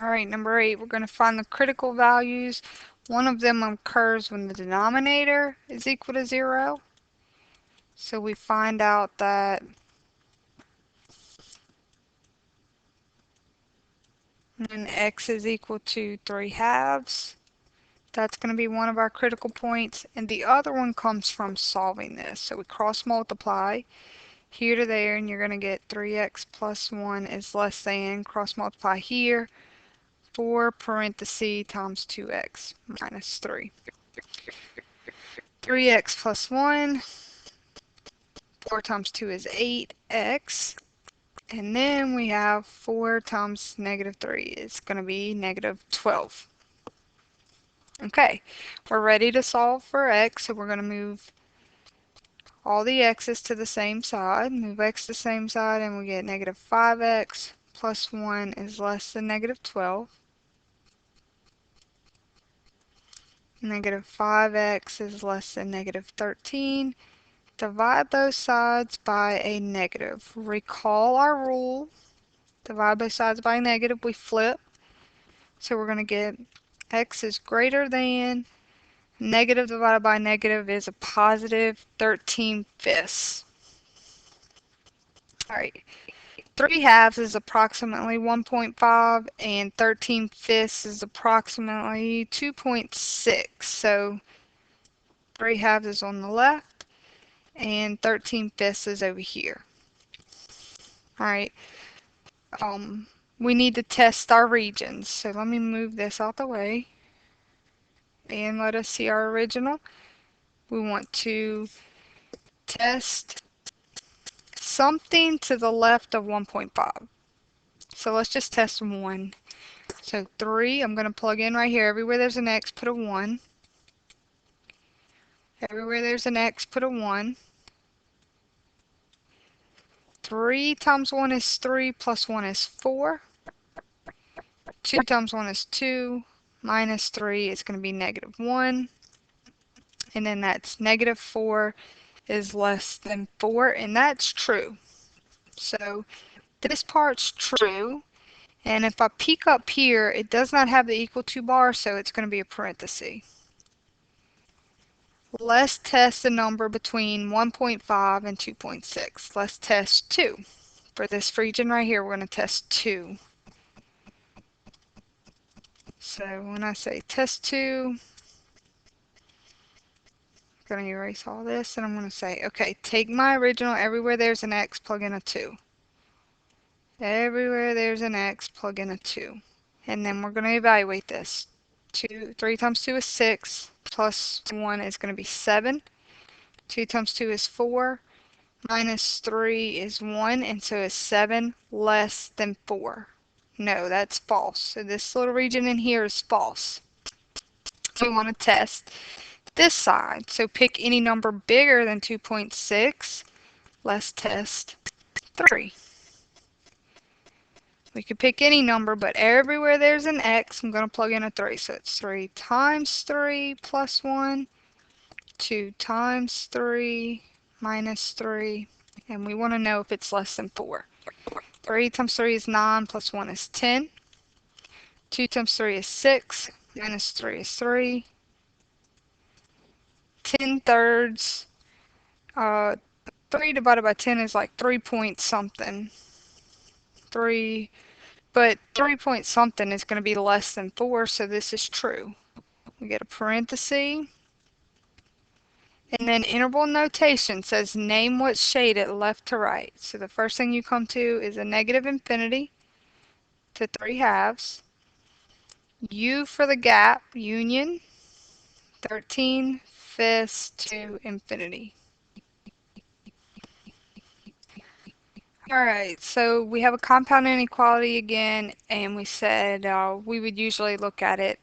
Alright, number 8, we're going to find the critical values. One of them occurs when the denominator is equal to 0. So we find out that when x is equal to 3/2, that's going to be one of our critical points. And the other one comes from solving this. So we cross multiply here to there, and you're going to get 3x plus 1 is less than, cross multiply here, 4 parentheses times 2x minus 3. 3x plus 1, 4 times 2 is 8x. And then we have 4 times negative 3 is going to be negative 12. Okay, we're ready to solve for x, so we're going to move all the x's to the same side. Move x to the same side, and we get negative 5x plus 1 is less than negative 12. Negative 5x is less than negative 13. Divide those sides by a negative. Recall our rule. Divide both sides by a negative. We flip. So we're going to get x is greater than, negative divided by negative is a positive 13/5. Alright, 3/2 is approximately 1.5 and 13/5 is approximately 2.6. So 3/2 is on the left and 13/5 is over here. Alright, we need to test our regions. So let me move this out the way and let us see our original. We want to test something to the left of 1.5. So let's just test 1. So 3, I'm going to plug in right here. Everywhere there's an x, put a 1. Everywhere there's an x, put a 1. 3 times 1 is 3, plus 1 is 4. 2 times 1 is 2, minus 3 is going to be negative 1. And then that's negative 4 is less than 4, and that's true. So this part's true. And if I peek up here, it does not have the equal to bar, so it's going to be a parenthesis. Let's test the number between 1.5 and 2.6. Let's test 2. For this region right here, we're going to test 2. So when I say test 2, I'm going to erase all this, and I'm going to say, okay, take my original, everywhere there's an x, plug in a 2. Everywhere there's an x, plug in a 2. And then we're going to evaluate this. 3 times 2 is 6, plus 1 is going to be 7. 2 times 2 is 4, minus 3 is 1, and so is 7 less than 4. No, that's false. So this little region in here is false. We want to test this side. So pick any number bigger than 2.6. Let's test 3. We could pick any number, but everywhere there's an x, I'm going to plug in a 3. So it's 3 times 3 plus 1, 2 times 3 minus 3, and we want to know if it's less than 4. 3 times 3 is 9, plus 1 is 10. 2 times 3 is 6, minus 3 is 3. 10 thirds. 3 divided by 10 is like 3 point something. 3, but 3 point something is going to be less than 4, so this is true. We get a parenthesis. And then interval notation says name what's shaded left to right. So the first thing you come to is a negative infinity to 3/2. U for the gap, union, 13/5 to infinity. Alright, so we have a compound inequality again, and we said we would usually look at it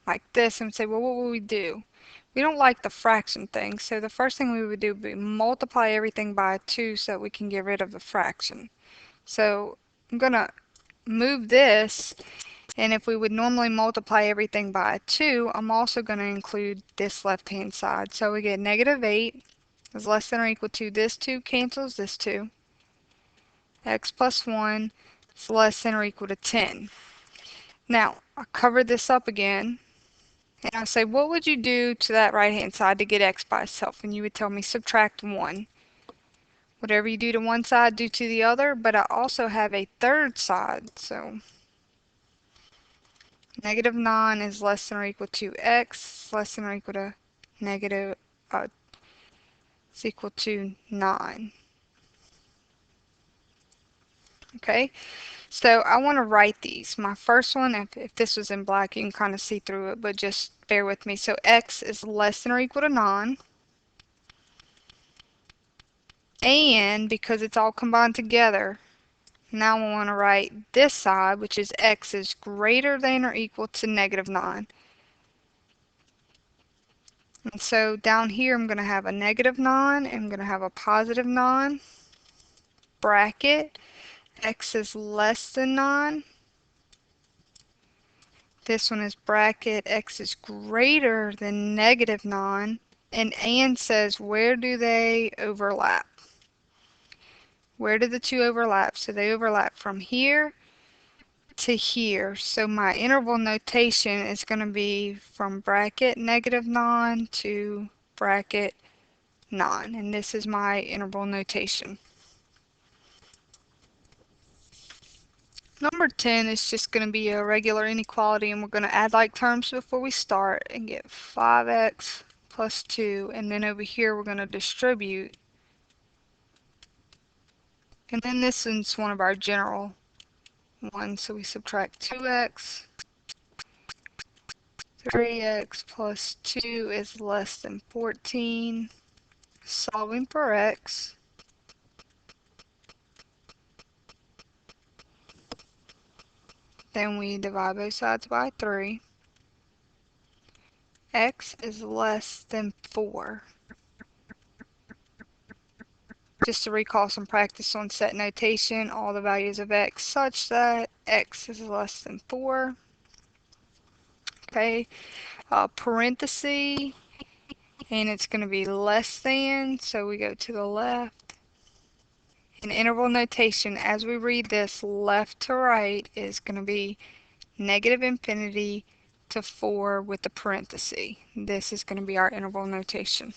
like this and say, well, what would we do? We don't like the fraction thing, so the first thing we would do would be multiply everything by 2 so that we can get rid of the fraction. So I'm going to move this, and if we would normally multiply everything by 2, I'm also going to include this left-hand side. So we get negative 8 is less than or equal to this 2 cancels this 2. X plus 1 is less than or equal to 10. Now, I cover this up again, and I say, what would you do to that right-hand side to get x by itself? And you would tell me subtract 1. Whatever you do to one side, do to the other, but I also have a third side, so negative 9 is less than or equal to x, less than or equal to negative, is equal to 9. Okay, so I want to write these. My first one, if this was in black, you can kind of see through it, but just bear with me. So x is less than or equal to 9. And because it's all combined together, now I want to write this side, which is x is greater than or equal to negative 9. And so down here I'm going to have a negative 9 and I'm going to have a positive 9. Bracket, x is less than 9. This one is bracket, x is greater than negative 9. And says, where do they overlap? Where do the two overlap? So they overlap from here to here. So my interval notation is going to be from bracket negative 9 to bracket 9. And this is my interval notation. Number 10 is just going to be a regular inequality, and we're going to add like terms before we start and get 5x plus 2, and then over here we're going to distribute. And then this is one of our general ones, so we subtract 2x. 3x plus 2 is less than 14. Solving for x. Then we divide both sides by 3. X is less than 4. Just to recall some practice on set notation, all the values of x such that x is less than 4. Okay, parenthesis, and it's going to be less than, so we go to the left. In interval notation, as we read this left to right, is going to be negative infinity to 4 with the parenthesis. This is going to be our interval notation.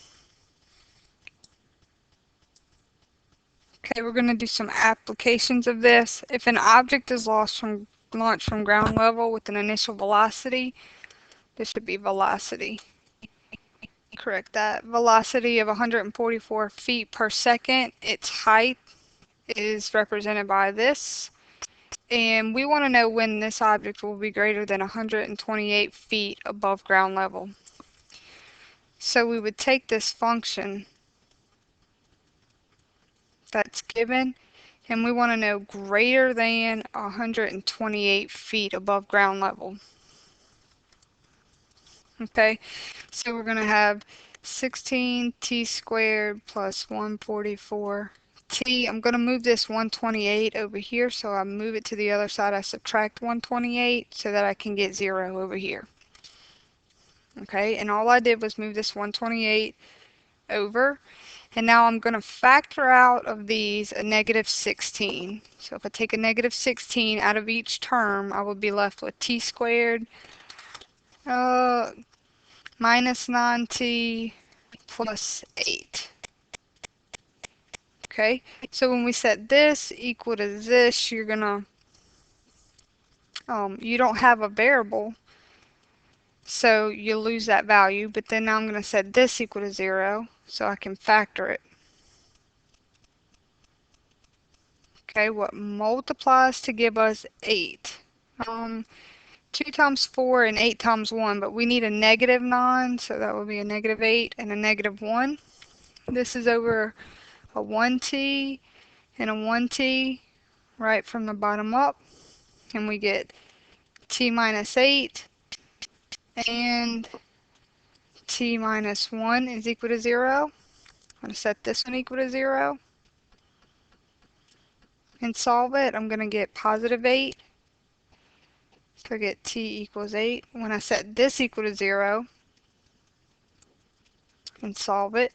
Okay, we're going to do some applications of this. If an object is launched from ground level with an initial velocity, this should be velocity. Correct that. Velocity of 144 feet per second. Its height is represented by this. And we want to know when this object will be greater than 128 feet above ground level. So we would take this function that's given, and we want to know greater than 128 feet above ground level. Okay, so we're going to have 16t squared plus 144 t. I'm going to move this 128 over here, so I move it to the other side. I subtract 128 so that I can get 0 over here. Okay, and all I did was move this 128 over. And now I'm going to factor out of these a negative 16. So if I take a negative 16 out of each term, I will be left with t squared minus 9t plus 8. Okay, so when we set this equal to this, you're going to, you don't have a variable, so you lose that value. But then now I'm going to set this equal to 0, so I can factor it. Okay, what multiplies to give us 8? 2 times 4 and 8 times 1, but we need a negative 9, so that will be a negative 8 and a negative 1. This is over a 1t and a 1t right from the bottom up, and we get t minus 8 and t minus 1 is equal to 0. I'm going to set this one equal to 0 and solve it. I'm going to get positive 8. So I get t equals 8. When I set this equal to 0 and solve it,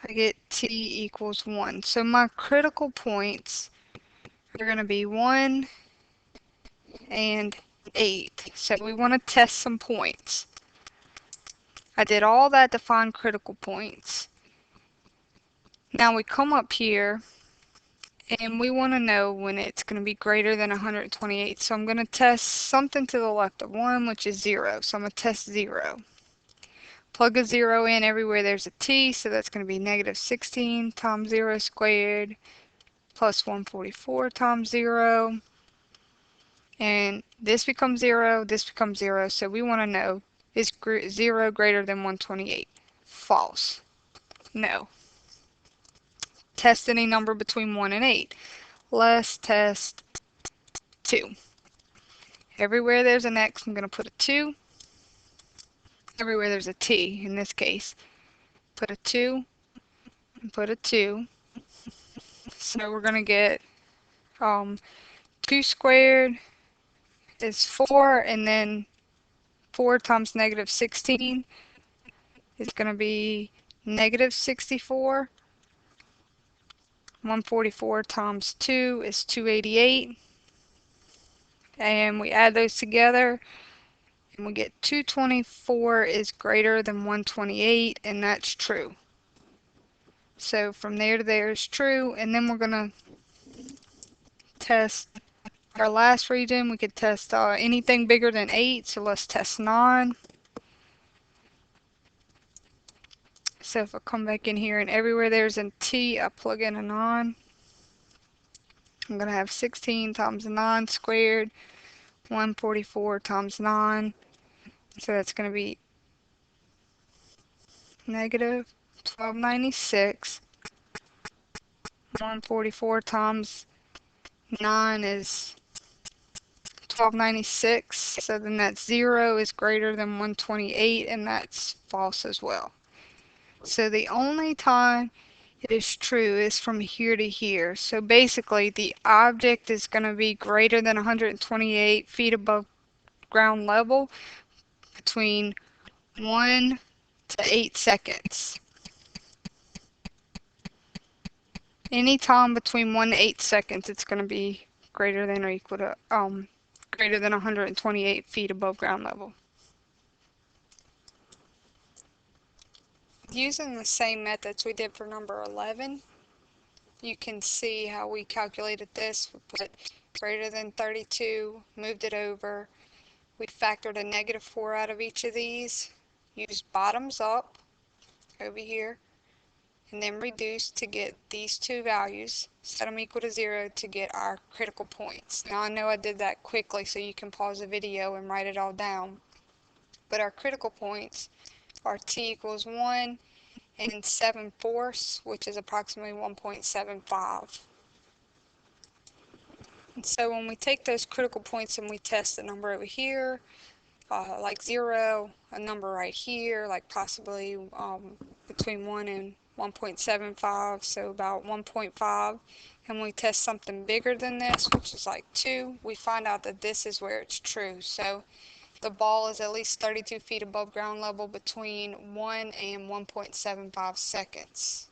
I get t equals 1. So my critical points are going to be 1 and 1.8. So we want to test some points. I did all that to find critical points. Now we come up here and we want to know when it's going to be greater than 128. So I'm going to test something to the left of 1, which is 0. So I'm going to test 0. Plug a 0 in everywhere there's a t, so that's going to be negative 16 times 0 squared plus 144 times 0. And this becomes 0, this becomes 0. So we want to know, is 0 greater than 128? False. No. Test any number between 1 and 8. Let's test 2. Everywhere there's an x, I'm going to put a 2. Everywhere there's a t, in this case, put a 2 and put a 2. So we're going to get 2 squared is 4, and then 4 times negative 16 is going to be negative 64. 144 times 2 is 288. And we add those together and we get 224 is greater than 128, and that's true. So from there to there is true, and then we're going to test our last region. We could test anything bigger than 8, so let's test 9. So if I come back in here and everywhere there's a t, I plug in a 9. I'm going to have 16 times 9 squared, 144 times 9. So that's going to be negative 1296. 144 times 9 is 1296. So then that 0 is greater than 128, and that's false as well. So the only time it is true is from here to here. So basically the object is going to be greater than 128 feet above ground level between 1 to 8 seconds. Any time between 1 to 8 seconds, it's going to be greater than or equal to greater than 128 feet above ground level. Using the same methods we did for number 11, you can see how we calculated this. We put greater than 32, moved it over. We factored a negative 4 out of each of these, used bottoms up over here, and then reduced to get these two values, set them equal to 0 to get our critical points. Now I know I did that quickly, so you can pause the video and write it all down. But our critical points are t equals 1 and 7/4, which is approximately 1.75. And so when we take those critical points and we test the number over here, like 0, a number right here, like possibly between 1 and 1.75, so about 1.5, and we test something bigger than this, which is like 2, we find out that this is where it's true. So the ball is at least 32 feet above ground level between 1 and 1.75 seconds.